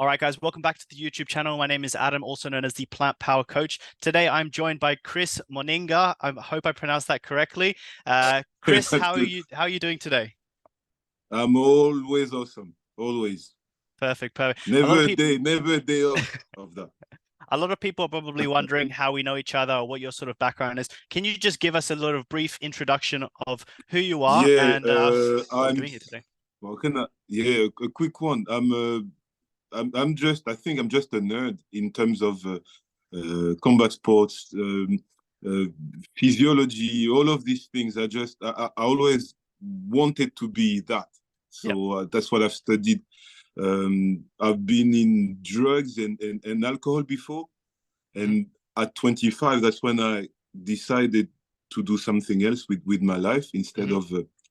All right, guys, welcome back to the YouTube channel. My name is Adam, also known as the Plant Power Coach. Today, I'm joined by Chris Moninga. I hope I pronounced that correctly. Chris, how are you doing today? I'm always awesome. Always. Perfect, perfect. Never a day off of that. A lot of people are probably wondering how we know each other or what your sort of background is. Can you just give us a little brief introduction of who you are and what you're doing here today? Well, a quick one. I think I'm just a nerd in terms of combat sports, physiology, all of these things. I always wanted to be that. So that's what I've studied. I've been in drugs and alcohol before. And at 25, that's when I decided to do something else with my life instead of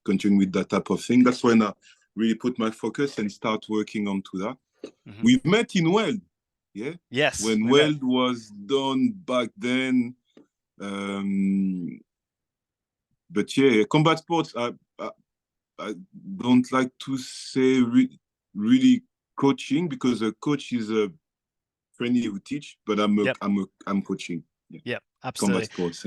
continuing with that type of thing. That's when I really put my focus and start working onto that. We met in Weld, yeah? Yes. When Weld was done back then. But yeah, combat sports, I don't like to say really coaching, because a coach is a trainee who teach, but I'm coaching. Yeah, absolutely. Combat sports.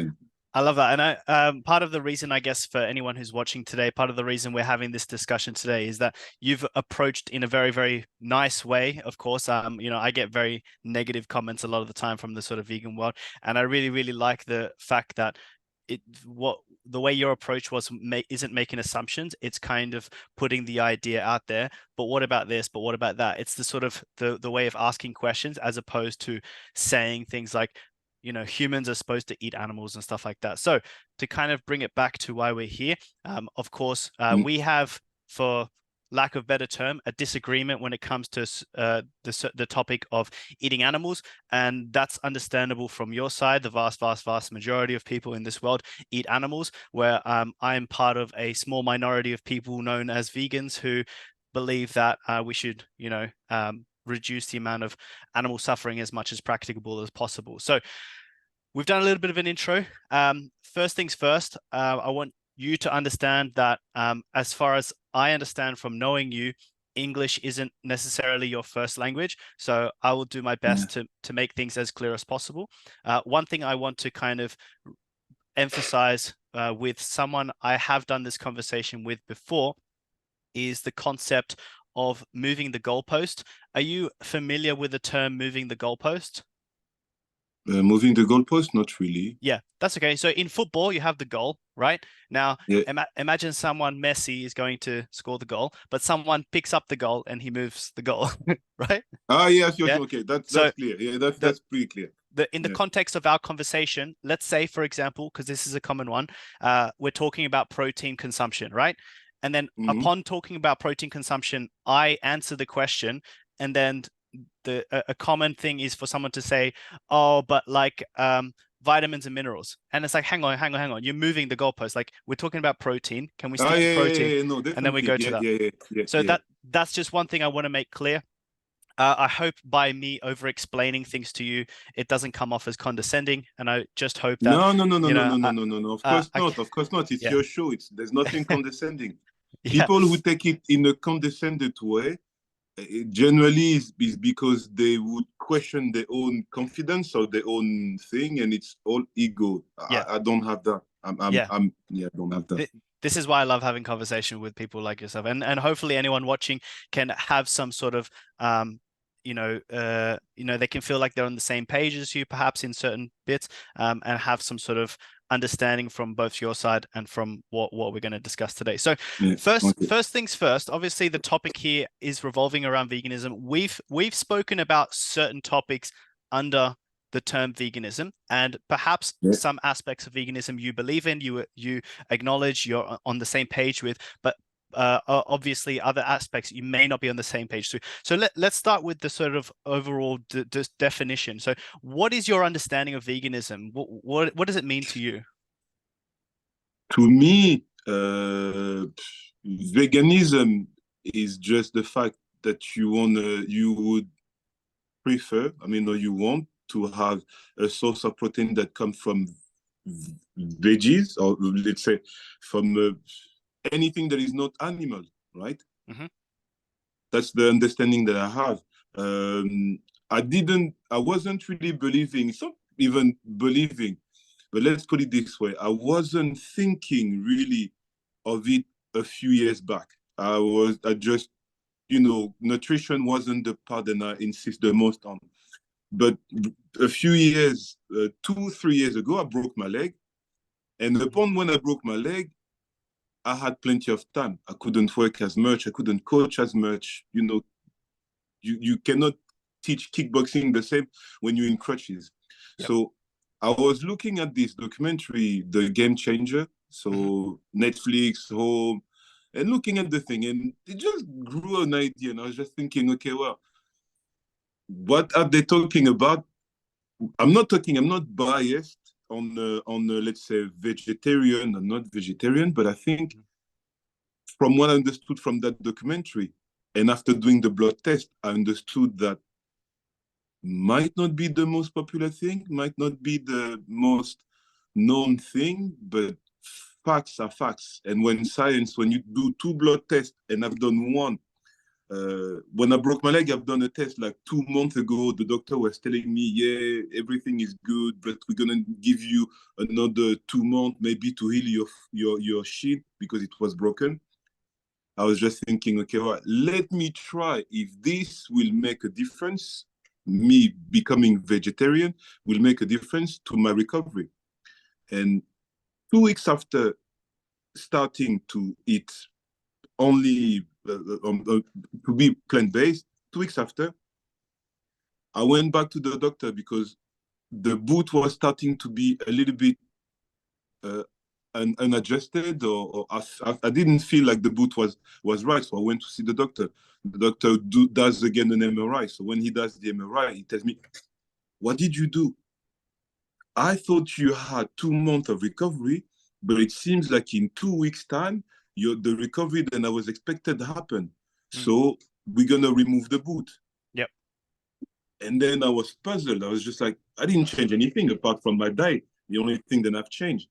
I love that. And part of the reason, I guess, for anyone who's watching today, part of the reason we're having this discussion today is that you've approached in a very, very nice way. Of course, I get very negative comments a lot of the time from the sort of vegan world. And I really, really like the fact that the way your approach was isn't making assumptions. It's kind of putting the idea out there. But what about this? But what about that? It's the sort of the way of asking questions, as opposed to saying things like, humans are supposed to eat animals and stuff like that. So to kind of bring it back to why we're here, of course, we have, for lack of better term, a disagreement when it comes to the topic of eating animals. And that's understandable from your side. The vast majority of people in this world eat animals, where I'm part of a small minority of people known as vegans who believe that we should, reduce the amount of animal suffering as much as practicable as possible. So we've done a little bit of an intro. First things first, I want you to understand that as far as I understand from knowing you, English isn't necessarily your first language. So I will do my best to make things as clear as possible. One thing I want to kind of emphasize with someone I have done this conversation with before is the concept of moving the goalpost. Are you familiar with the term moving the goalpost? Moving the goalpost? Not really. Yeah, that's okay. So in football, you have the goal, right? Now, imagine someone, Messi, is going to score the goal, but someone picks up the goal and he moves the goal, right? Yes, okay. That's clear. Yeah, that's pretty clear. In the context of our conversation, let's say, for example, because this is a common one, we're talking about protein consumption, right? And then upon talking about protein consumption, I answer the question, and then a common thing is for someone to say, oh, but like vitamins and minerals. And it's like, hang on. You're moving the goalpost. Like, we're talking about protein. Can we stick to protein? No, and then we go to that. So that's just one thing I want to make clear. I hope by me over explaining things to you, it doesn't come off as condescending. And I just hope that no. Of course not. It's your show. There's nothing condescending. People who take it in a condescended way, generally is because they would question their own confidence or their own thing, and it's all ego. I don't have that. I don't have that. This is why I love having conversation with people like yourself, and hopefully anyone watching can have some sort of they can feel like they're on the same page as you, perhaps in certain bits, and have some sort of understanding from both your side and from what we're going to discuss today. So first things first, obviously the topic here is revolving around veganism. We've spoken about certain topics under the term veganism, and perhaps some aspects of veganism you believe in, you acknowledge, you're on the same page with, but obviously other aspects you may not be on the same page to. So let's start with the sort of overall definition. So what is your understanding of veganism? What does it mean to you? To me, veganism is just the fact that you would prefer, or you want to have a source of protein that comes from veggies, or let's say from anything that is not animal, right? That's the understanding that I have. I wasn't really believing, it's not even believing, but let's put it this way. I wasn't thinking really of it a few years back. I just, nutrition wasn't the part that I insist the most on. But a few years, 2, 3 years ago, I broke my leg. And upon when I broke my leg, I had plenty of time. I couldn't work as much. I couldn't coach as much. You cannot teach kickboxing the same when you're in crutches. Yep. So I was looking at this documentary, The Game Changer. So Netflix, home, and looking at the thing, and it just grew an idea. And I was just thinking, okay, well, what are they talking about? I'm not biased on let's say vegetarian or not vegetarian, but I think from what I understood from that documentary, and after doing the blood test, I understood that might not be the most popular thing, might not be the most known thing, but facts are facts. And when you do 2 blood tests, and I've done one, when I broke my leg, I've done a test like 2 months ago. The doctor was telling me, yeah, everything is good, but we're gonna give you another 2 months maybe to heal your shin because it was broken. I was just thinking, okay, well, let me try if this will make a difference. Me becoming vegetarian will make a difference to my recovery. And 2 weeks after starting to eat only to be plant-based, 2 weeks after, I went back to the doctor because the boot was starting to be a little bit uh, unadjusted, or I didn't feel like the boot was right. So I went to see the doctor. The doctor does again an MRI. So when he does the MRI, he tells me, "What did you do? I thought you had 2 months of recovery, but it seems like in 2 weeks' time, the recovery that I was expected to happen. So we're gonna remove the boot." Yep. And then I was puzzled. I was just like, I didn't change anything apart from my diet. The only thing that I've changed.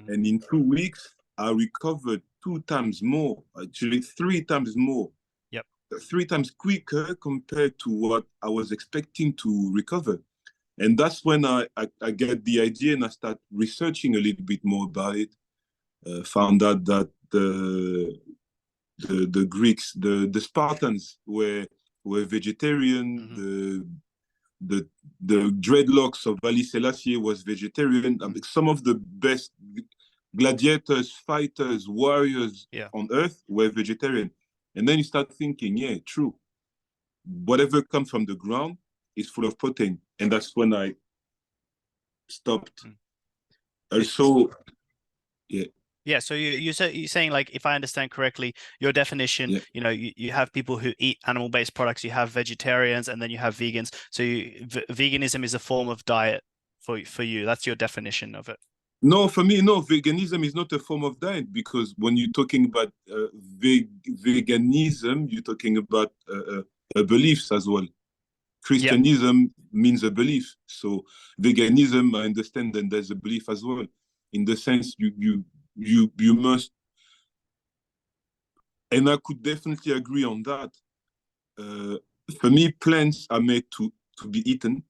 And in 2 weeks, I recovered 2 times more, actually 3 times more, Yep. 3 times quicker compared to what I was expecting to recover. And that's when I get the idea and I start researching a little bit more about it. Found out that the Greeks, the Spartans were vegetarian. The dreadlocks of Ali Selassie was vegetarian. I mean, some of the best gladiators, fighters, warriors on earth were vegetarian. And then you start thinking, yeah, true. Whatever comes from the ground is full of protein. And that's when I stopped. Also, yeah. Yeah, so you're saying, like, if I understand correctly, your definition, you have people who eat animal-based products, you have vegetarians, and then you have vegans. So veganism is a form of diet for you. That's your definition of it. No, for me, no, veganism is not a form of diet, because when you're talking about veganism, you're talking about beliefs as well. Christianism means a belief. So veganism, I understand that there's a belief as well. In the sense you must, and I could definitely agree on that. For me, plants are made to be eaten.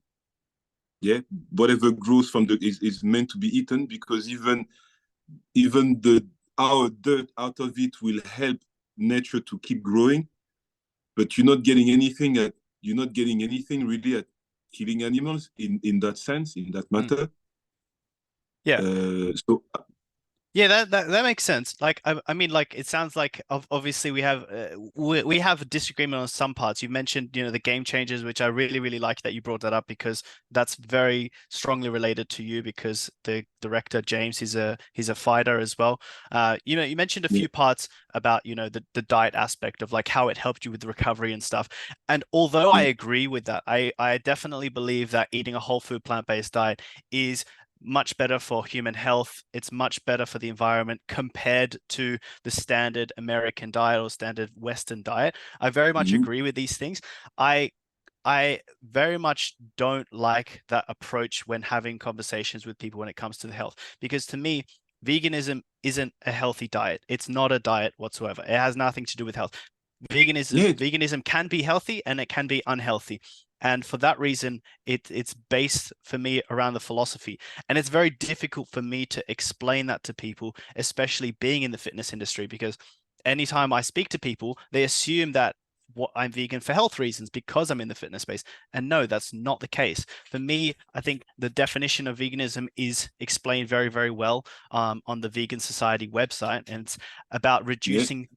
Yeah, whatever grows from is meant to be eaten, because even our dirt out of it will help nature to keep growing. But you're not getting anything really at killing animals in that sense, in that matter. Yeah. So Yeah, that makes sense. Like, I mean, like, it sounds like obviously we have a disagreement on some parts. You mentioned, the game changers, which I really, really like that you brought that up, because that's very strongly related to you, because the director James, he's a fighter as well. You mentioned a few parts about, the diet aspect of, like, how it helped you with the recovery and stuff. And although I agree with that, I definitely believe that eating a whole food plant-based diet is much better for human health. It's much better for the environment compared to the standard American diet or standard Western diet. I very much agree with these things. I very much don't like that approach when having conversations with people when it comes to the health, because to me, veganism isn't a healthy diet. It's not a diet whatsoever. It has nothing to do with health. Veganism Yeah. veganism can be healthy and it can be unhealthy. And for that reason, it's based for me around the philosophy. And it's very difficult for me to explain that to people, especially being in the fitness industry, because anytime I speak to people, they assume that what I'm vegan for health reasons because I'm in the fitness space. And no, that's not the case. For me, I think the definition of veganism is explained very, very well on the Vegan Society website. And it's about Yeah. reducing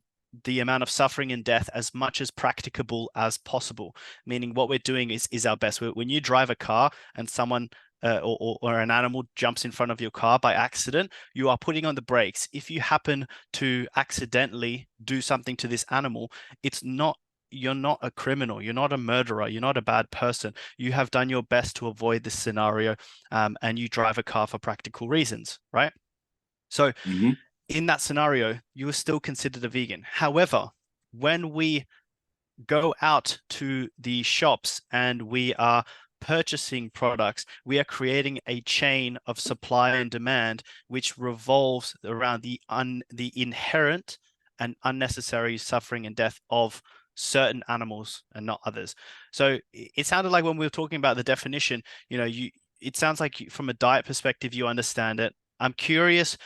the amount of suffering and death as much as practicable as possible. Meaning, what we're doing is our best. When you drive a car and someone or an animal jumps in front of your car by accident, you are putting on the brakes. If you happen to accidentally do something to this animal, it's not you're not a criminal, you're not a murderer, you're not a bad person. You have done your best to avoid this scenario, and you drive a car for practical reasons, right? So Hmm. in that scenario, you are still considered a vegan. However, when we go out to the shops and we are purchasing products, we are creating a chain of supply and demand, which revolves around the inherent and unnecessary suffering and death of certain animals and not others. So it sounded like when we were talking about the definition, it sounds like from a diet perspective, you understand it. I'm curious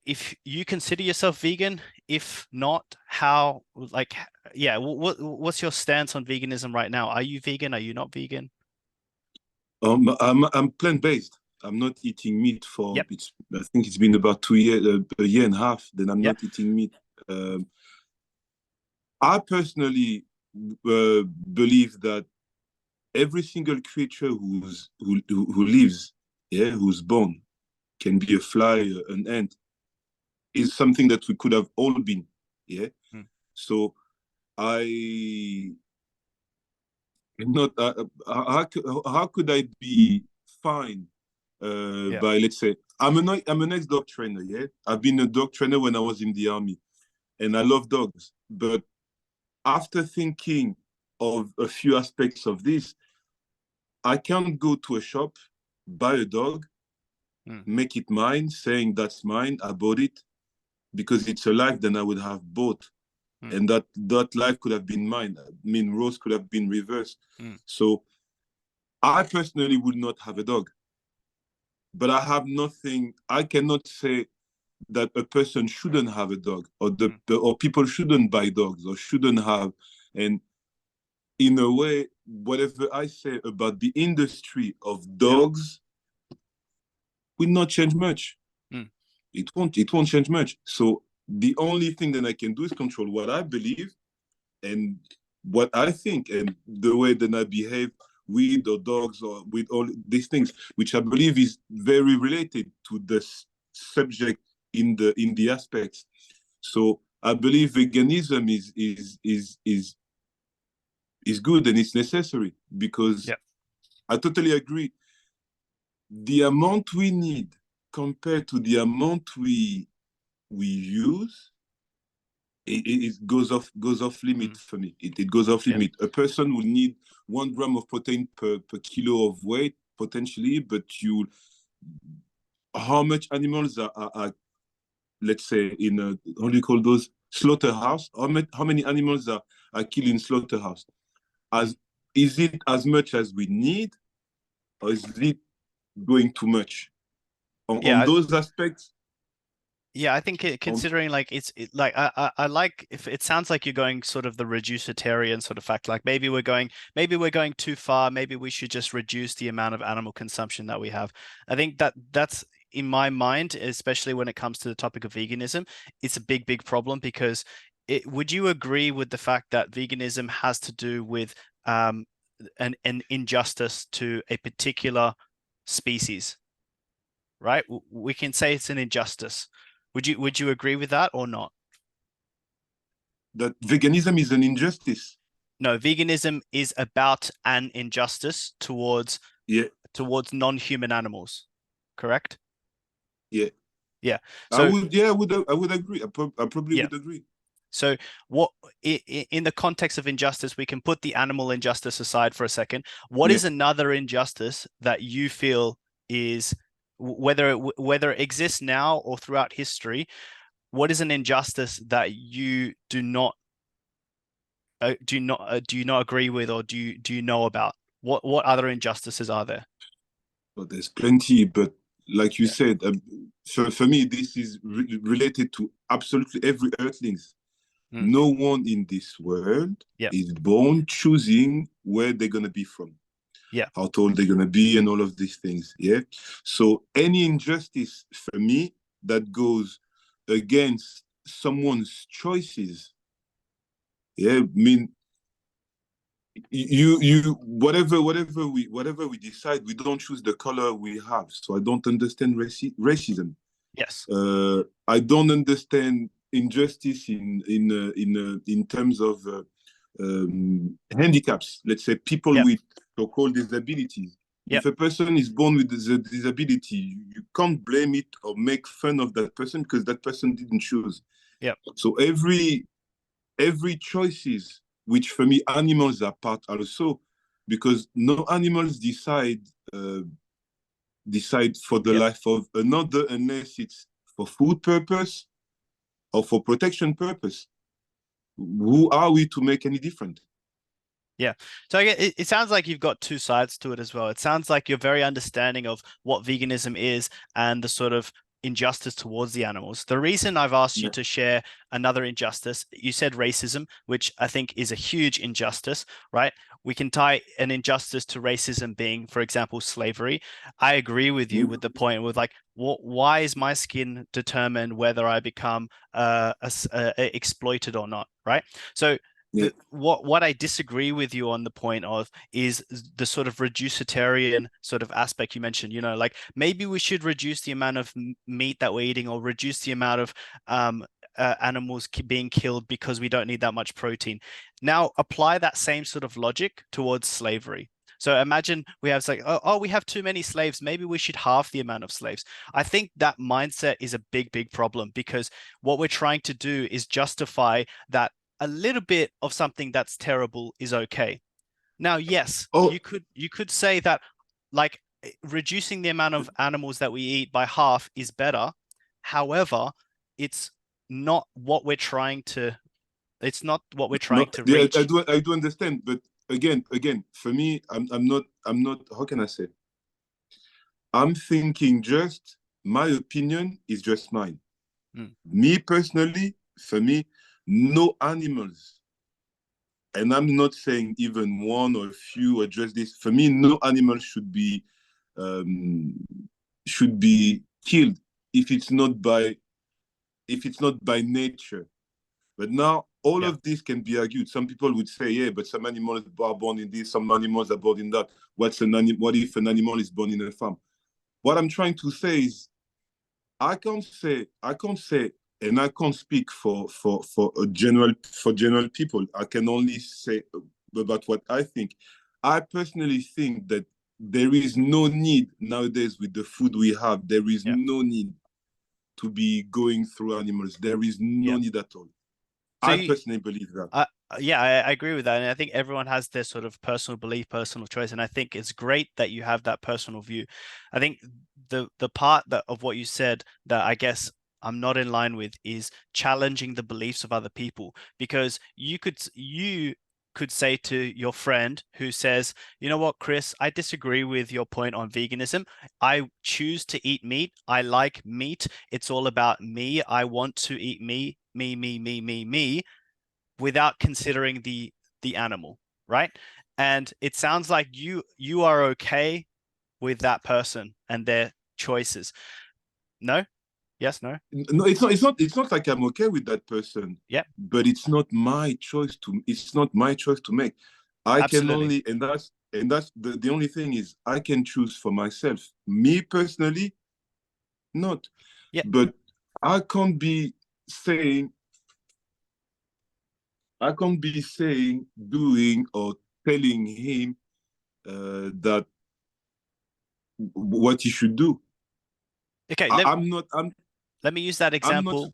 if you consider yourself vegan. If not, how, like, yeah, what's your stance on veganism right now? Are you vegan? Are you not vegan? I'm plant-based. I'm not eating meat for Yep. it's. I think it's been about 2 years, a year and a half. Then I'm Yep. not eating meat. Um, I personally believe that every single creature who lives, yeah, who's born, can be a fly, an ant, is something that we could have all been, yeah. Mm. So I not how could I be fine Yeah. by, let's say, I'm an ex-dog trainer, yeah. I've been a dog trainer when I was in the army, and I love dogs. But after thinking of a few aspects of this, I can't go to a shop, buy a dog, Mm. make it mine, saying that's mine, I bought it, because it's a life that I would have bought, Mm. and that life could have been mine. I mean, roles could have been reversed. Mm. So I personally would not have a dog, but I have nothing. I cannot say that a person shouldn't have a dog, Mm. or people shouldn't buy dogs or shouldn't have. And in a way, whatever I say about the industry of Yeah. dogs will not change much. Mm. It won't change much. So the only thing that I can do is control what I believe and what I think, and the way that I behave with or dogs or with all these things, which I believe is very related to the subject in the aspects. So I believe veganism is good and it's necessary, because Yeah. I totally agree. The amount we need compared to the amount we use, it goes off limit Mm. for me. It goes off Yeah. limit. A person will need 1 gram of protein per kilo of weight potentially, but you how much animals are, let's say, in a, how do you call those, slaughterhouse? How many animals are killed in slaughterhouse? Mm. As Is it as much as we need, or is it going too much on Yeah. those aspects? Yeah, I think On considering like like I like, if it sounds like you're going sort of the reducitarian sort of fact, like maybe we're going too far, maybe we should just reduce the amount of animal consumption that we have. I think that's in my mind, especially when it comes to the topic of veganism, it's a big problem because would you agree with the fact that veganism has to do with an injustice to a particular species, right? We can say it's an injustice. Would you agree with that or not? that veganism is an injustice. No, veganism is about an injustice towards Yeah, non-human animals, correct? yeah. Yeah. I So would, yeah, I would agree. I probably yeah. would agree. So what in the context of injustice, we can put the animal injustice aside for a second. What Yeah. is another injustice that you feel is whether it exists now or throughout history? What is an injustice that you do not do you not agree with, or do you know about what other injustices are there? But there's plenty, but like you Yeah. said, for me, this is related to absolutely every earthlings. Mm. No one in this world Yeah. is born choosing where they're going to be from, Yeah. how tall they're going to be, and all of these things. Yeah. So any injustice for me that goes against someone's choices, yeah, I mean, you whatever we decide, we don't choose the color we have. So I don't understand racism. Yes. I don't understand injustice in terms of handicaps. Let's say people Yep. with so-called disabilities. Yep. If a person is born with a disability, you can't blame it or make fun of that person because that person didn't choose. Yep. So every choices, which for me animals are part also, because no animals decide for the Yep. life of another unless it's for food purpose or for protection purpose. Who are we to make any different? Yeah. So it sounds like you've got two sides to it as well. It sounds like you're very understanding of what veganism is and the sort of injustice towards the animals. The reason I've asked you Yeah. to share another injustice, you said racism, which I think is a huge injustice, right? We can tie an injustice to racism being, for example, slavery. I agree with you with the point with like, why is my skin determine whether I become exploited or not, right? So Yeah. what I disagree with you on the point of is the sort of reducitarian sort of aspect you mentioned. Like maybe we should reduce the amount of meat that we're eating, or reduce the amount of animals being killed because we don't need that much protein. Now apply that same sort of logic towards slavery. So imagine we have like, oh, we have too many slaves. Maybe we should halve the amount of slaves. I think that mindset is a big, big problem, because what we're trying to do is justify that a little bit of something that's terrible is okay. Now, yes, Oh you could say that like reducing the amount of animals that we eat by half is better. However, it's not what we're trying to it's not what we're no, trying to yeah, reach. I do understand, but again, for me, I'm not. How can I say? I'm thinking just my opinion is just mine. Mm, Me personally, for me, no animals, and I'm not saying even one or a few or just this. For me, no animal um, should be killed if it's not by nature. But now all yeah, of this can be argued. Some people would say, yeah, but some animals are born in this, some animals are born in that. What if an animal is born in a farm? What I'm trying to say is I can't say, and I can't speak for general people. I can only say about what I think. I personally think that there is no need nowadays with the food we have. There is yeah, no need to be going through animals. There is no yeah. need at all. So I you, personally believe that. yeah, I agree with that. And I think everyone has their sort of personal belief, personal choice. And I think it's great that you have that personal view. I think the part of what you said that I guess I'm not in line with is challenging the beliefs of other people. Because you could say to your friend who says, you know what, Chris, I disagree with your point on veganism. I choose to eat meat. I like meat. It's all about me. I want to eat me, without considering the animal, right? And it sounds like you are okay with that person and their choices. No? Yes, no? No, it's not like I'm okay with that person, Yeah, but it's not my choice to make. I can absolutely. only, and that's the only thing is I can choose for myself. Me personally, not. Yeah. But I can't be saying doing or telling him that what he should do. Okay, I, let, I'm not I'm let me use that I'm not example.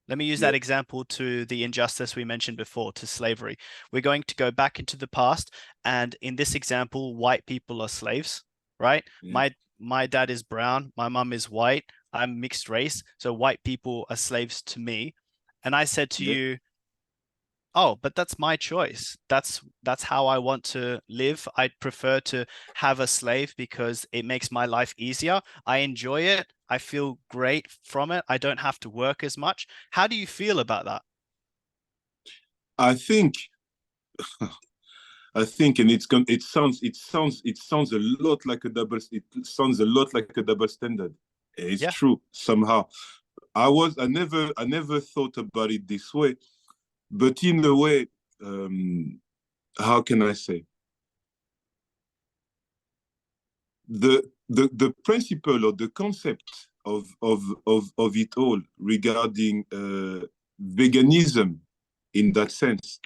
Let me use yeah, that example to the injustice we mentioned before, to slavery. We're going to go back into the past, and in this example, white people are slaves, right? yeah, My dad is brown, my mum is white, I'm mixed race, so white people are slaves to me. And I said to yeah. you, Oh, but that's my choice. That's how I want to live. I'd prefer to have a slave because it makes my life easier. I enjoy it. I feel great from it. I don't have to work as much. How do you feel about that? I think and it sounds a lot like a double standard. It's Yeah. true somehow. I never thought about it this way, but in a way, how can I say, the principle or the concept of it all regarding veganism in that sense.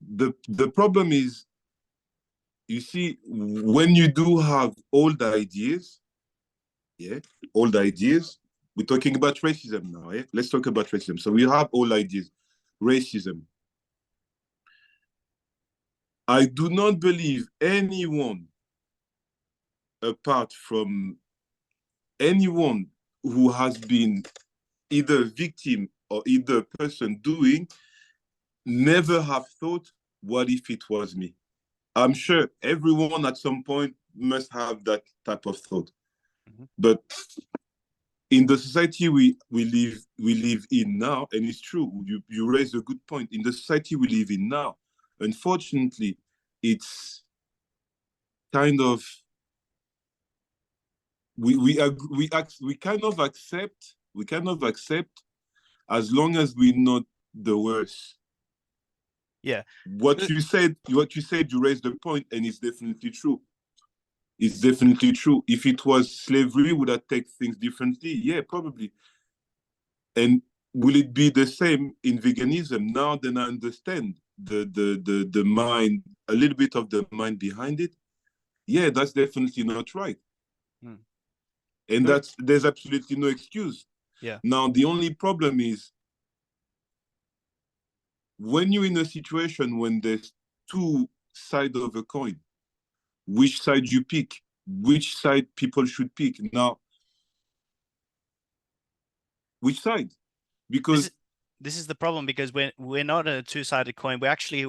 The problem is, you see, when you do have old ideas, yeah, old ideas. We're talking about racism now, yeah. Let's talk about racism. So we have old ideas, racism. I do not believe anyone, apart from anyone who has been either victim or either person doing, never have thought, what if it was me? I'm sure everyone at some point must have that type of thought. Mhm. But in the society we live in now, and it's true, you raise a good point. In the society we live in now, unfortunately, it's kind of we kind of accept as long as we're not the worst. Yeah. What Uh, you said, you raised the point, and it's definitely true. It's definitely true. If it was slavery, would I take things differently? Yeah, probably. And will it be the same in veganism? Now then I understand the mind, a little bit of the mind behind it. Yeah, that's definitely not right. hmm. And Uh, there's absolutely no excuse. Yeah. Now the only problem is, when you're in a situation when there's two sides of a coin, which side you pick, which side people should pick. Now, which side? This is Because this is the problem because we're not a two-sided coin. We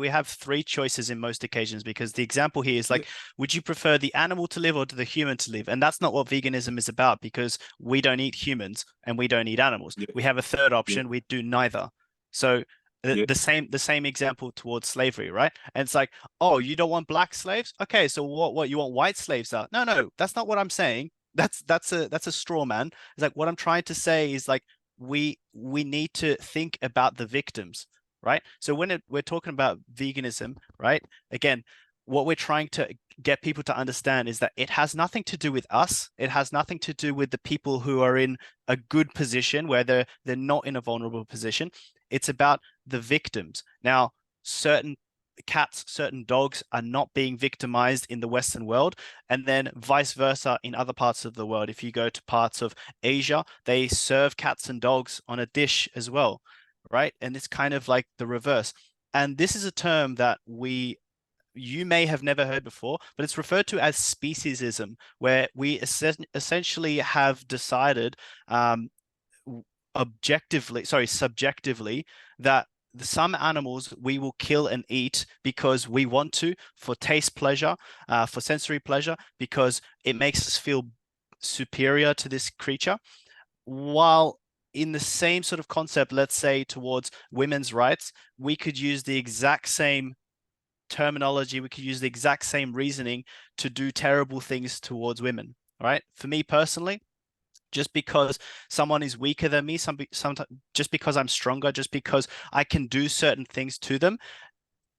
have three choices in most occasions because the example here is yeah, like, would you prefer the animal to live or the human to live? And that's not what veganism is about because we don't eat humans and we don't eat animals. yeah, We have a third yeah, option, we do neither. So the, yeah, the same the same example towards slavery, right? And it's like, oh, you don't want black slaves? Okay, so what you want white slaves are? No, no, that's not what I'm saying. That's a straw man. It's like what I'm trying to say is like we need to think about the victims, right? So we're talking about veganism, right? Again, what we're trying to get people to understand is that it has nothing to do with us. It has nothing to do with the people who are in a good position where they're not in a vulnerable position. It's about the victims. Now, certain cats, certain dogs are not being victimized in the Western world, and then vice versa in other parts of the world. If you go to parts of Asia, they serve cats and dogs on a dish as well, right? And it's kind of like the reverse. And this is a term that you may have never heard before, but it's referred to as speciesism, where we essentially have decided subjectively, that some animals we will kill and eat because we want to, for taste pleasure, for sensory pleasure, because it makes us feel superior to this creature. While in the same sort of concept, let's say towards women's rights, we could use the exact same terminology, we could use the exact same reasoning to do terrible things towards women, right? For me personally, just because someone is weaker than me, sometimes just because I'm stronger, just because I can do certain things to them,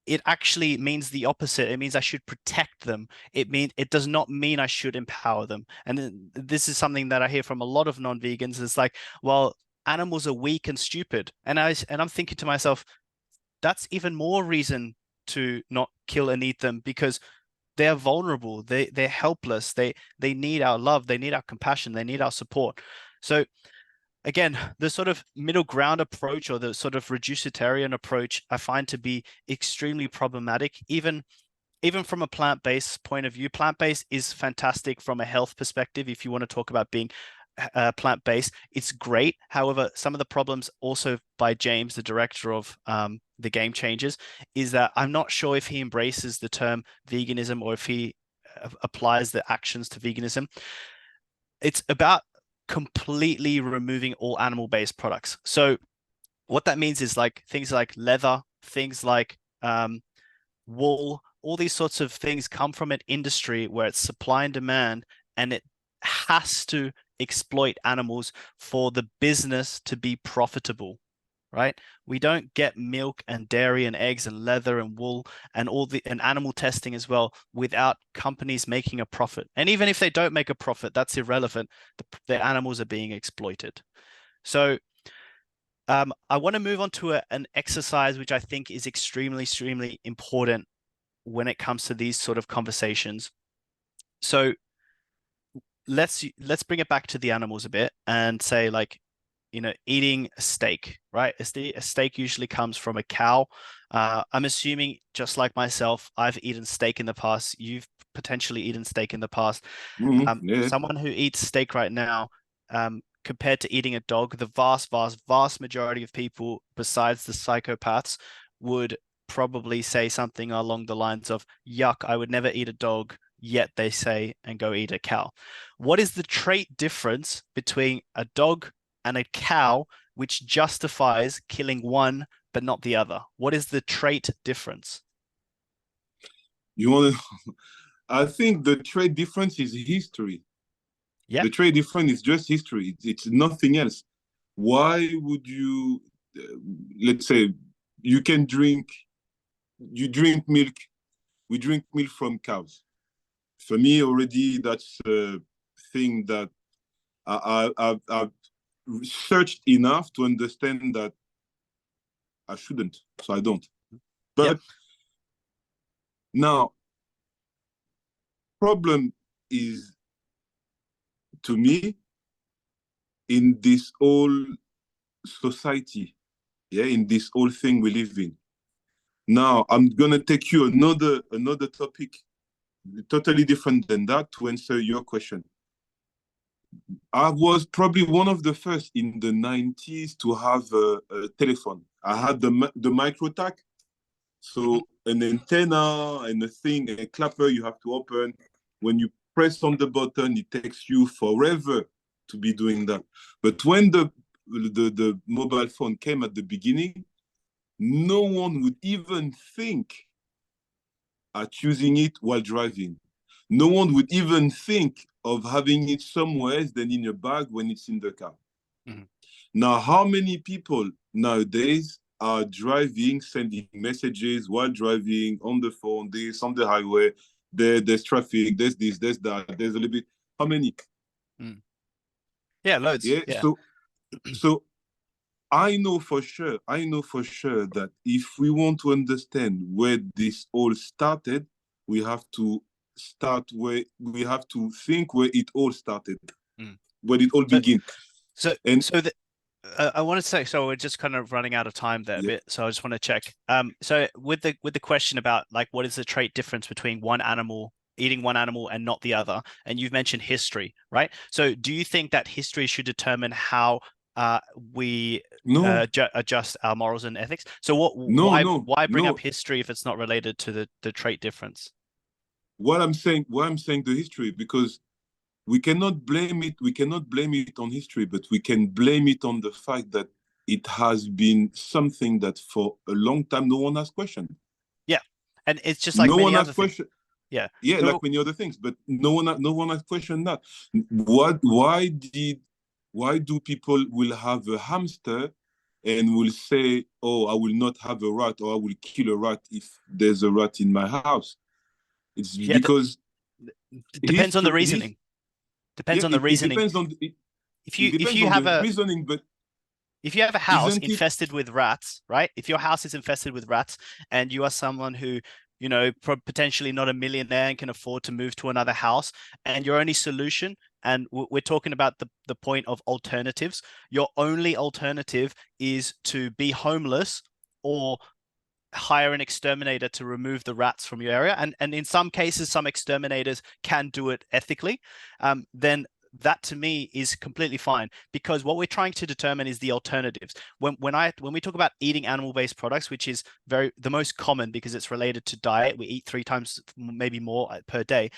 it actually means the opposite. It means I should protect them. It does not mean I should empower them. And this is something that I hear from a lot of non-vegans. It's like, well, animals are weak and stupid. And I'm thinking to myself, that's even more reason to not kill and eat them because they're vulnerable. They're helpless. They need our love. They need our compassion. They need our support. So again, the sort of middle ground approach or the sort of reducitarian approach I find to be extremely problematic, even from a plant-based point of view. Plant-based is fantastic from a health perspective. If you want to talk about being plant-based, it's great. However, some of the problems also by James, the director of the game changes is that I'm not sure if he embraces the term veganism or if he applies the actions to veganism. It's about completely removing all animal-based products. So what that means is like things like leather, things like wool, all these sorts of things come from an industry where it's supply and demand, and it has to exploit animals for the business to be profitable, right? We don't get milk and dairy and eggs and leather and wool and all the and animal testing as well without companies making a profit. And even if they don't make a profit, that's irrelevant. The animals are being exploited. So I want to move on to an exercise which I think is extremely, extremely important when it comes to these sort of conversations. So let's bring it back to the animals a bit and say like, eating a steak, right? A steak usually comes from a cow. I'm assuming just like myself, I've eaten steak in the past. You've potentially eaten steak in the past. Yeah. Someone who eats steak right now, compared to eating a dog, the vast, vast, vast majority of people, besides the psychopaths, would probably say something along the lines of, yuck, I would never eat a dog, yet they say and go eat a cow. What is the trait difference between a dog and a cow which justifies killing one but not the other? What is the trait difference? You want to? I think the trade difference is history. Yeah. The trade difference is just history. It's nothing else. Why would you? Let's say you can drink. You drink milk. We drink milk from cows. For me, already that's a thing that I've researched enough to understand that I shouldn't, so I don't. Yep. But now, problem is to me in this whole society, yeah, in this whole thing we live in. Now, I'm gonna take you another topic, totally different than that, to answer your question. I was probably one of the first in the 90s to have a telephone. I had the micro tac, Mhm. so an antenna and a thing, a clapper you have to open. When you press on the button, it takes you forever to be doing that. But when the mobile phone came at the beginning, no one would even think at using it while driving. No one would even think of having it somewhere else than in your bag when it's in the car. Mhm. Now, how many people nowadays are driving, sending messages while driving on the phone, this on the highway, there's traffic, there's this, there's that, there's a little bit. How many? Mm. Yeah, loads. Yeah. Yeah. So I know for sure that if we want to understand where this all started, we have to start where we have to think where it all started, Mm. where it all So, began. so, And so the, I want to say, so we're just kind of running out of time there a yeah, bit. So I just want to check. So with the question about like what is the trait difference between one animal eating one animal and not the other, and you've mentioned history, right? So do you think that history should determine how we no, adjust our morals and ethics? So what, no, why bring up no. history if it's not related to the trait difference? Why I'm saying the history, because we cannot blame it on history, but we can blame it on the fact that it has been something that for a long time no one has questioned. Yeah, and it's just like No one many has other things. questioned. Yeah. Yeah, like So many other things, but no one has questioned that. Why do people will have a hamster and will say, oh, I will not have a rat, or I will kill a rat if there's a rat in my house? It's yeah, because it depends on the history reasoning. Depends yeah, on the it reasoning. depends on If it you if depends you on have the a reasoning, but if you have a house isn't it? infested with rats, right? If your house is infested with rats and you are someone who, potentially not a millionaire and can afford to move to another house, and your only solution, and we're talking about the point of alternatives, your only alternative is to be homeless or hire an exterminator to remove the rats from your area. And in some cases, some exterminators can do it ethically. Then that to me is completely fine, because what we're trying to determine is the alternatives. When we talk about eating animal-based products, which is the most common because it's related to diet, we eat 3 times, maybe more per day.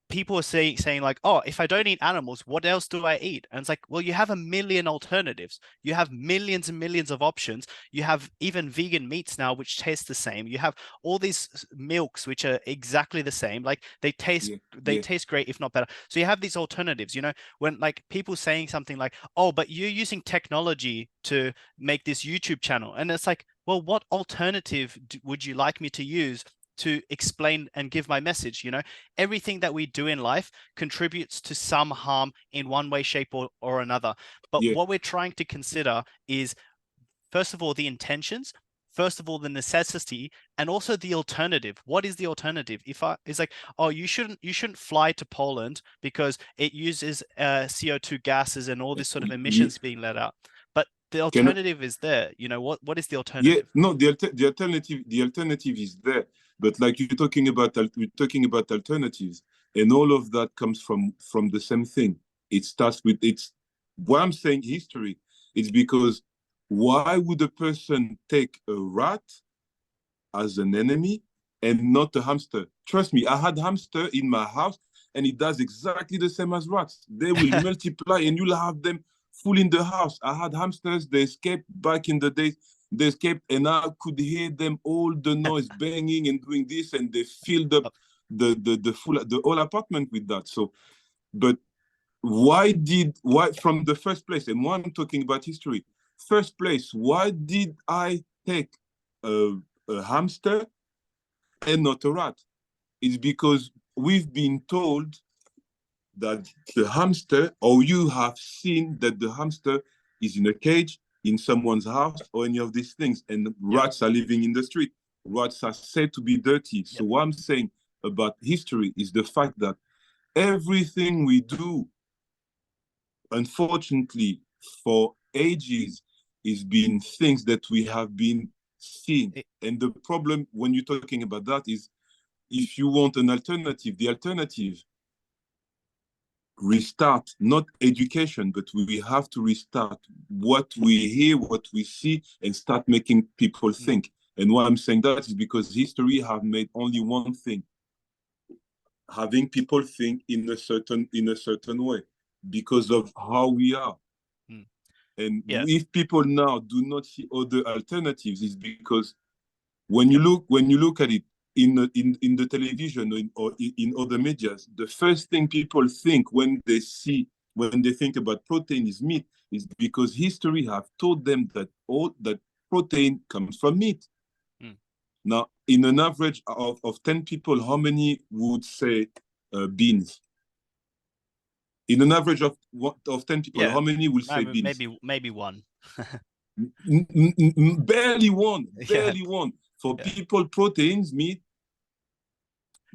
People are saying like, oh, if I don't eat animals, what else do I eat? And it's like, well, you have a million alternatives. You have millions and millions of options. You have even vegan meats now, which taste the same. You have all these milks, which are exactly the same. Like Yeah, they yeah, taste great, if not better. So you have these alternatives, when like people saying something like, oh, but you're using technology to make this YouTube channel. And it's like, well, what alternative would you like me to use to explain and give my message? Everything that we do in life contributes to some harm in one way, shape, or another. But yeah. what we're trying to consider is, first of all, the intentions, first of all, the necessity, and also the alternative. What is the alternative? It's like, oh, you shouldn't fly to Poland because it uses CO2 gases and all this sort of Yeah. emissions being let out. But the Can alternative is there. What is the Yeah, alternative? no, the alternative is there, but like we're talking about alternatives, and all of that comes from the same thing. It starts with it's What I'm saying history. It's because why would a person take a rat as an enemy and not a hamster? Trust me, I had hamster in my house, and it does exactly the same as rats. They will multiply, and you'll have them full in the house. I had hamsters. They escaped back in the days. They escaped, and I could hear them all the noise banging and doing this, and they filled up the whole apartment with that. So, but why from the first place? And one talking about history, first place, why did I take a, a hamster and not a rat? It's because we've been told that the hamster, or you have seen that the hamster is in a cage in someone's house or any of these things, and Yep. rats are living in the street. Rats are said to be dirty. So Yep. what I'm saying about history is the fact that everything we do, unfortunately, for ages, is been things that we have been seeing. It- And the problem when you're talking about that is, if you want an alternative, the alternative restart not education, but we have to restart what we hear, what we see, and start making people mm, think. And why I'm saying that is because history have made only one thing: having people think in a certain way, because of how we are. mm. And Yeah. if people now do not see other alternatives, it's because when you Yep. look at it in the television, or in other medias, the first thing people think when they think about protein is meat, is because history have told them that protein comes from meat. Mm. Now, in an average of 10 people, how many would say beans? In an average of 10 people, Yeah. how many will say beans? Maybe one. Barely one, Yeah. barely one. For Yeah. people, proteins, meat,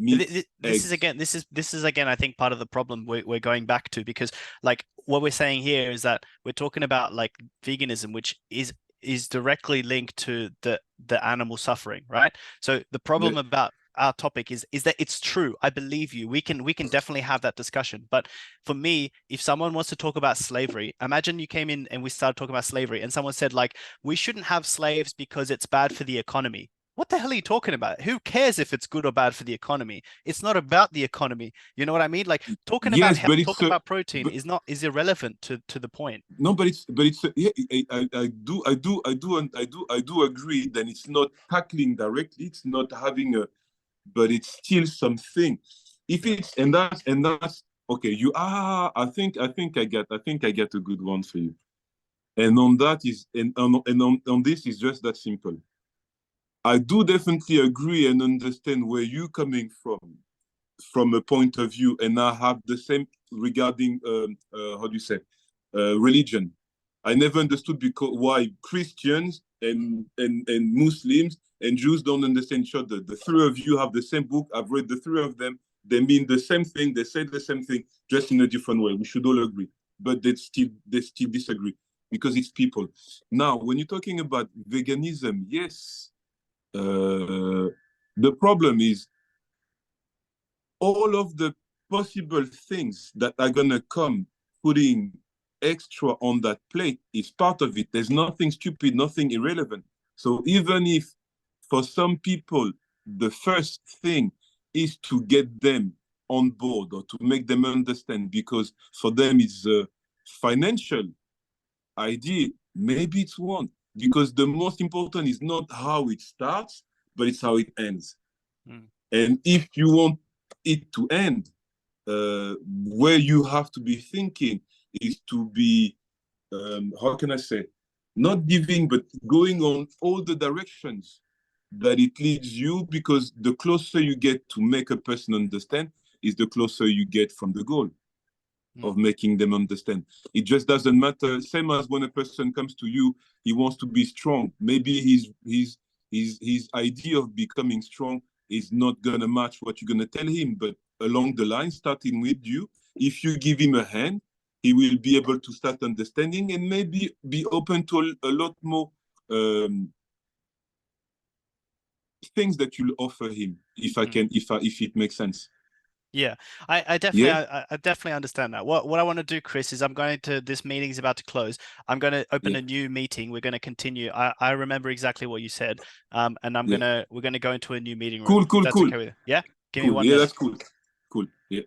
This is eggs. again, this is again, I think part of the problem we're going back to, because like what we're saying here is that we're talking about like veganism, which is directly linked to the animal suffering, right? So the Yeah. problem about our topic is that it's true. I believe you. We can definitely have that discussion. But for me, if someone wants to talk about slavery, imagine you came in and we started talking about slavery, and someone said like, we shouldn't have slaves because it's bad for the economy. What the hell are you talking about? Who cares if it's good or bad for the economy? It's not about the economy. You know what I mean? Like talking about Yes, health, but talking about protein but is irrelevant to the point. no, yeah, I do agree that it's not tackling directly, it's not having a, but it's still something. If Yeah. it's and that's okay. I think I get a good one for you. And on that is and on this is just that simple. I do definitely agree and understand where you're coming from a point of view, and I have the same regarding how do you say religion. I never understood why Christians and Muslims and Jews don't understand each other. The three of you have the same book. I've read the three of them. They mean the same thing. They say the same thing, just in a different way. We should all agree, but they still disagree because it's people. Now, when you're talking about veganism, yes, the problem is all of the possible things that are gonna come, putting extra on that plate is part of it. There's nothing stupid, nothing irrelevant. So even if for some people the first thing is to get them on board or to make them understand, because for them it's a financial idea, maybe it's one. Because the most important is not how it starts, but it's how it ends. Mm. And if you want it to end, where you have to be thinking is to be, how can I say, not giving, but going on all the directions that it leads you, because the closer you get to make a person understand is the closer you get from the goal of making them understand. It just doesn't matter. Same as when a person comes to you, he wants to be strong. Maybe his idea of becoming strong is not gonna match what you're gonna tell him. But along the line, starting with you, if you give him a hand, he will be able to start understanding and maybe be open to a lot more things that you'll offer him. If I can, if it makes sense. Yeah, I definitely, Yeah, I definitely understand that. What I want to do, Chris, is I'm going to, this meeting is about to close. I'm going to open yeah, a new meeting. We're going to continue. I remember exactly what you said. And yeah. we're gonna go into a new meeting room. Cool, If cool, that's cool, okay with you. Yeah? Give me cool. one Yeah, minute. that's cool. Cool. Yeah.